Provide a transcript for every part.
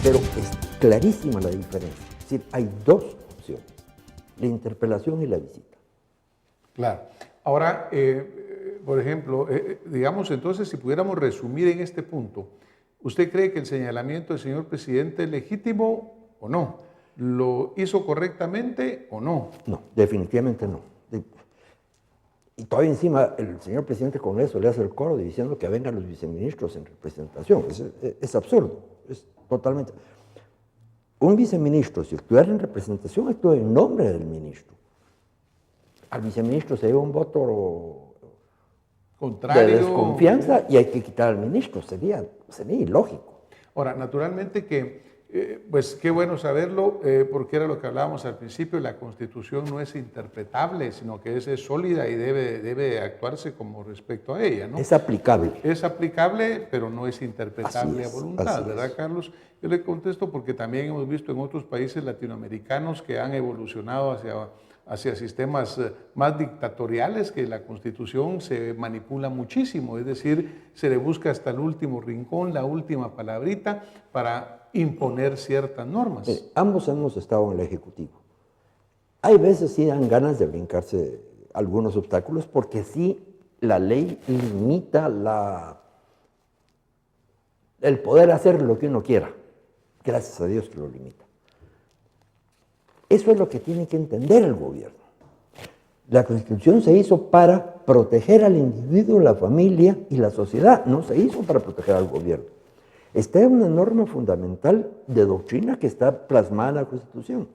pero es clarísima la diferencia. Es decir, hay dos opciones, la interpelación y la visita. Claro. Ahora, por ejemplo, digamos entonces, si pudiéramos resumir en este punto, ¿usted cree que el señalamiento del señor presidente es legítimo o no? ¿Lo hizo correctamente o no? No, definitivamente no. Y todavía encima el señor presidente con eso le hace el coro diciendo que vengan los viceministros en representación. Es absurdo, es totalmente... Un viceministro, si actuara en representación, actúa en nombre del ministro. Al viceministro se lleva un voto Contrario, de desconfianza y hay que quitar al ministro. Sería ilógico. Ahora, naturalmente que, pues qué bueno saberlo, porque era lo que hablábamos al principio, la Constitución no es interpretable, sino que es sólida y debe actuarse como respecto a ella, ¿no? Es aplicable. Es aplicable, pero no es interpretable a voluntad, ¿verdad, Carlos? Yo le contesto porque también hemos visto en otros países latinoamericanos que han evolucionado hacia sistemas más dictatoriales, que la Constitución se manipula muchísimo, es decir, se le busca hasta el último rincón, la última palabrita para imponer ciertas normas. Ambos hemos estado en el Ejecutivo. Hay veces sí dan ganas de brincarse algunos obstáculos porque sí la ley limita el poder hacer lo que uno quiera. Gracias a Dios que lo limita. Eso es lo que tiene que entender el gobierno. La Constitución se hizo para proteger al individuo, la familia y la sociedad, no se hizo para proteger al gobierno. Esta es una norma fundamental de doctrina que está plasmada en la Constitución.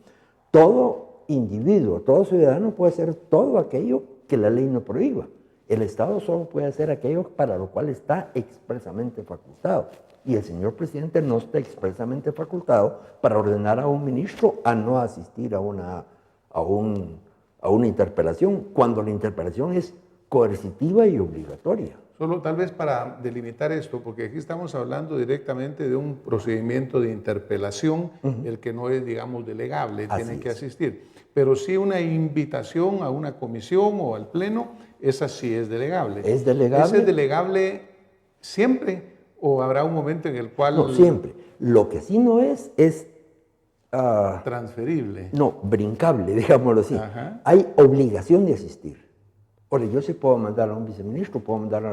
Todo individuo, todo ciudadano puede hacer todo aquello que la ley no prohíba. El Estado solo puede hacer aquello para lo cual está expresamente facultado. Y el señor presidente no está expresamente facultado para ordenar a un ministro a no asistir a una interpelación, cuando la interpelación es coercitiva y obligatoria. Solo tal vez para delimitar esto, porque aquí estamos hablando directamente de un procedimiento de interpelación, el que no es, digamos, delegable, tiene que asistir. Pero sí una invitación a una comisión o al pleno, esa sí es delegable. ¿Es delegable? ¿Ese es delegable siempre o habrá un momento en el cual...? No, siempre. Lo que sí no es transferible. No, brincable, digámoslo así. Ajá. Hay obligación de asistir. Ahora, yo sí puedo mandar a un viceministro, puedo mandar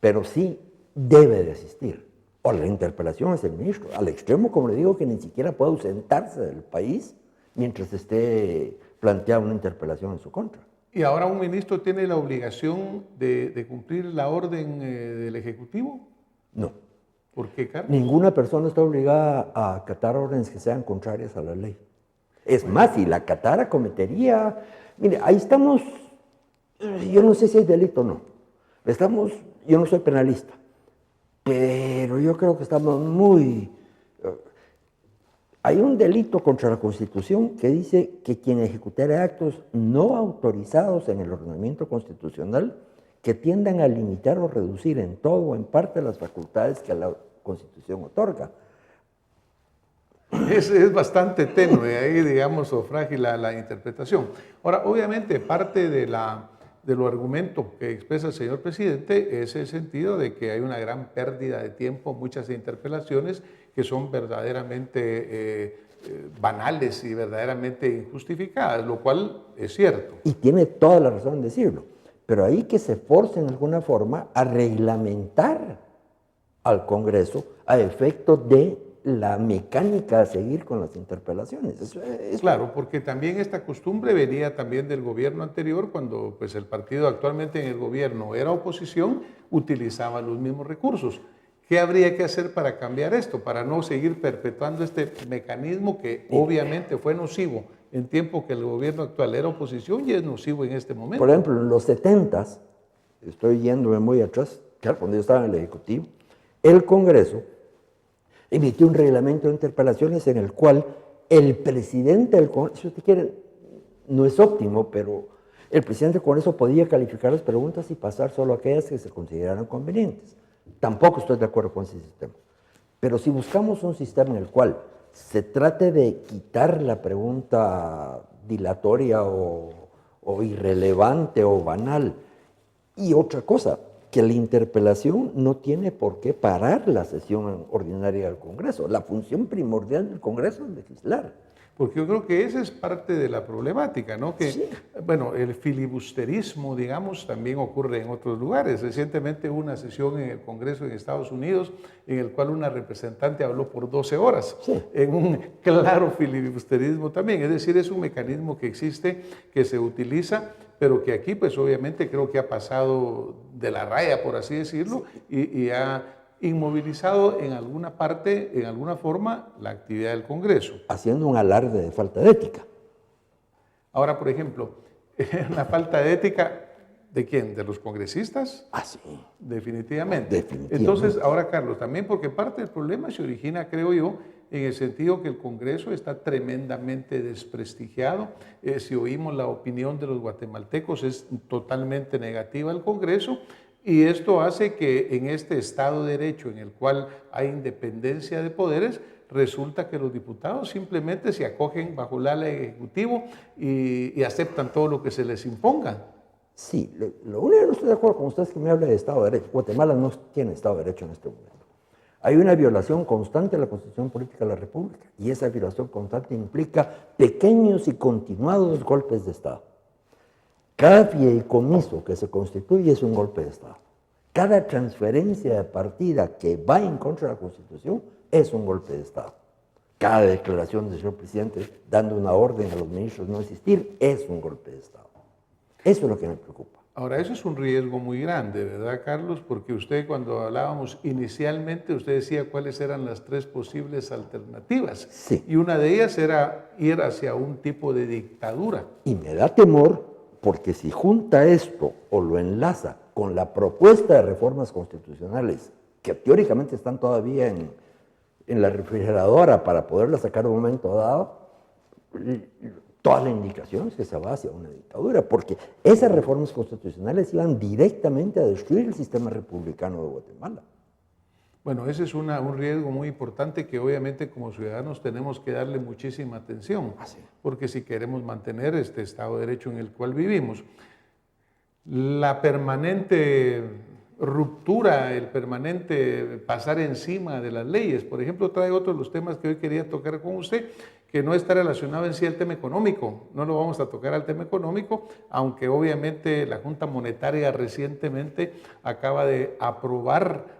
pero sí debe de asistir. O la interpelación es el ministro. Al extremo, como le digo, que ni siquiera puede ausentarse del país mientras esté planteada una interpelación en su contra. ¿Y ahora un ministro tiene la obligación de cumplir la orden del Ejecutivo? No. ¿Por qué, Carlos? Ninguna persona está obligada a acatar órdenes que sean contrarias a la ley. Es más, si la acatara, cometería... Mire, ahí estamos... Yo no sé si hay delito o no. Yo no soy penalista, pero yo creo que estamos muy... Hay un delito contra la Constitución que dice que quien ejecutare actos no autorizados en el ordenamiento constitucional que tiendan a limitar o reducir en todo o en parte las facultades que la Constitución otorga. Es bastante tenue ahí, digamos, o frágil la interpretación. Ahora, obviamente, parte de los argumentos que expresa el señor presidente es el sentido de que hay una gran pérdida de tiempo, muchas interpelaciones que son verdaderamente banales y verdaderamente injustificadas, lo cual es cierto. Y tiene toda la razón en decirlo, pero hay que se force en alguna forma a reglamentar al Congreso a efecto de la mecánica a seguir con las interpelaciones. Claro, porque también esta costumbre venía también del gobierno anterior, cuando pues, el partido actualmente en el gobierno era oposición, utilizaba los mismos recursos. ¿Qué habría que hacer para cambiar esto, para no seguir perpetuando este mecanismo que obviamente fue nocivo en tiempo que el gobierno actual era oposición y es nocivo en este momento? Por ejemplo, en los 70s, estoy yéndome muy atrás, claro, cuando yo estaba en el Ejecutivo, el Congreso emitió un reglamento de interpelaciones en el cual el presidente del Congreso, si usted quiere, no es óptimo, pero el presidente del Congreso podía calificar las preguntas y pasar solo aquellas que se consideraran convenientes. Tampoco estoy de acuerdo con ese sistema. Pero si buscamos un sistema en el cual se trate de quitar la pregunta dilatoria o irrelevante o banal, y otra cosa, que la interpelación no tiene por qué parar la sesión ordinaria del Congreso. La función primordial del Congreso es legislar. Porque yo creo que esa es parte de la problemática, ¿no? Que, Sí. bueno, el filibusterismo, digamos, también ocurre en otros lugares. Recientemente hubo una sesión en el Congreso en Estados Unidos en el cual una representante habló por 12 horas, Sí. en un claro filibusterismo también. Es decir, es un mecanismo que existe, que se utiliza, pero que aquí, pues obviamente creo que ha pasado de la raya, por así decirlo, y ha inmovilizado en alguna parte, en alguna forma, la actividad del Congreso. Haciendo un alarde de falta de ética. Ahora, por ejemplo, la falta de ética, ¿de quién? ¿De los congresistas? Ah, sí. Definitivamente. Definitivamente. Entonces, ahora, Carlos, también porque parte del problema se origina, creo yo, en el sentido que el Congreso está tremendamente desprestigiado. Si oímos la opinión de los guatemaltecos, es totalmente negativa al Congreso. Y esto hace que en este Estado de Derecho en el cual hay independencia de poderes, resulta que los diputados simplemente se acogen bajo el ala ejecutivo y aceptan todo lo que se les imponga. Sí, lo único que no estoy de acuerdo con usted es que me hable de Estado de Derecho. Guatemala no tiene Estado de Derecho en este momento. Hay una violación constante de la Constitución Política de la República y esa violación constante implica pequeños y continuados golpes de Estado. Cada fideicomiso que se constituye es un golpe de Estado. Cada transferencia de partida que va en contra de la Constitución es un golpe de Estado. Cada declaración del señor presidente dando una orden a los ministros no existir es un golpe de Estado. Eso es lo que me preocupa. Ahora, eso es un riesgo muy grande, ¿verdad, Carlos? Porque usted, cuando hablábamos inicialmente, usted decía cuáles eran las 3 posibles alternativas. Sí. Y una de ellas era ir hacia un tipo de dictadura. Y me da temor porque si junta esto o lo enlaza con la propuesta de reformas constitucionales, que teóricamente están todavía en la refrigeradora para poderlas sacar en un momento dado, toda la indicación es que se va hacia una dictadura, porque esas reformas constitucionales iban directamente a destruir el sistema republicano de Guatemala. Bueno, ese es un riesgo muy importante que obviamente como ciudadanos tenemos que darle muchísima atención, porque si queremos mantener este Estado de Derecho en el cual vivimos, la permanente ruptura, el permanente pasar encima de las leyes, por ejemplo, trae otro de los temas que hoy quería tocar con usted, que no está relacionado en sí al tema económico, no lo vamos a tocar al tema económico, aunque obviamente la Junta Monetaria recientemente acaba de aprobar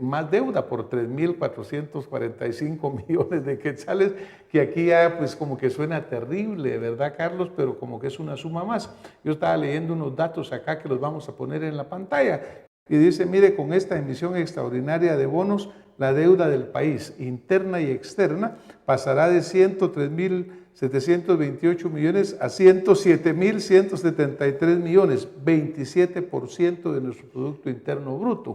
más deuda por 3.445 millones de quetzales, que aquí ya pues como que suena terrible, ¿verdad, Carlos? Pero como que es una suma más. Yo estaba leyendo unos datos acá que los vamos a poner en la pantalla y dice, mire, con esta emisión extraordinaria de bonos, la deuda del país, interna y externa, pasará de 103.728 millones a 107.173 millones, 27% de nuestro Producto Interno Bruto.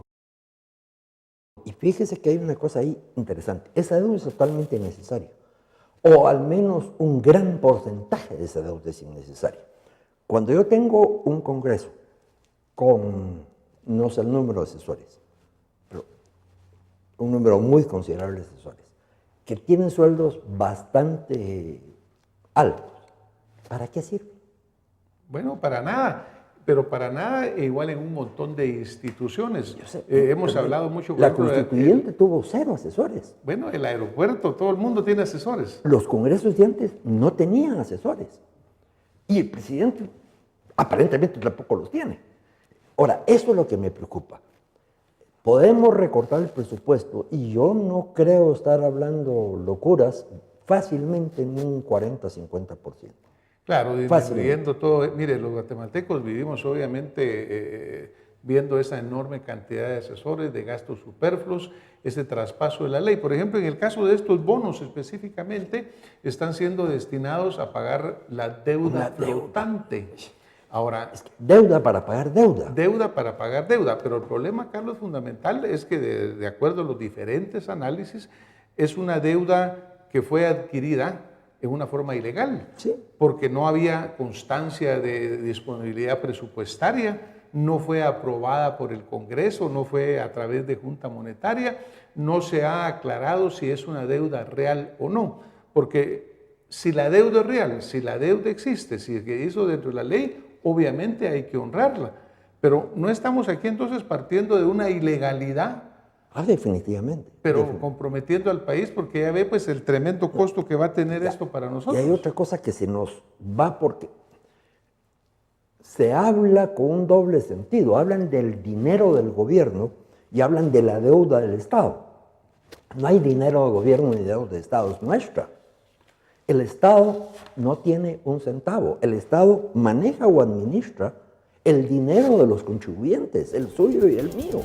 Y fíjese que hay una cosa ahí interesante. Esa deuda es totalmente innecesaria. O al menos un gran porcentaje de esa deuda es innecesaria. Cuando yo tengo un Congreso con, no sé el número de asesores, pero un número muy considerable de asesores, que tienen sueldos bastante altos, ¿para qué sirve? Bueno, para nada. Pero para nada igual en un montón de instituciones. Sé, hemos hablado mucho... La constituyente tuvo 0 asesores. Bueno, el aeropuerto, todo el mundo tiene asesores. Los congresos de antes no tenían asesores. Y el presidente aparentemente tampoco los tiene. Ahora, eso es lo que me preocupa. Podemos recortar el presupuesto y yo no creo estar hablando locuras fácilmente en un 40-50%. Claro, disminuyendo todo. Mire, los guatemaltecos vivimos obviamente viendo esa enorme cantidad de asesores, de gastos superfluos, ese traspaso de la ley. Por ejemplo, en el caso de estos bonos específicamente, están siendo destinados a pagar la deuda flotante. Ahora, es que deuda para pagar deuda. Deuda para pagar deuda. Pero el problema, Carlos, fundamental es que de acuerdo a los diferentes análisis, es una deuda que fue adquirida en una forma ilegal, sí, porque no había constancia de disponibilidad presupuestaria, no fue aprobada por el Congreso, no fue a través de Junta Monetaria, no se ha aclarado si es una deuda real o no, porque si la deuda es real, si la deuda existe, si se hizo dentro de la ley, obviamente hay que honrarla, Pero no estamos aquí entonces partiendo de una ilegalidad, Definitivamente. pero comprometiendo al país, porque ya ve pues el tremendo costo que va a tener esto para Y nosotros. hay otra cosa que se nos va porque se habla con un doble sentido. Hablan del dinero del gobierno y hablan de la deuda del Estado. No hay dinero de gobierno ni deuda de Estado, es nuestra. El Estado no tiene un centavo. El Estado maneja o administra el dinero de los contribuyentes, el suyo y el mío.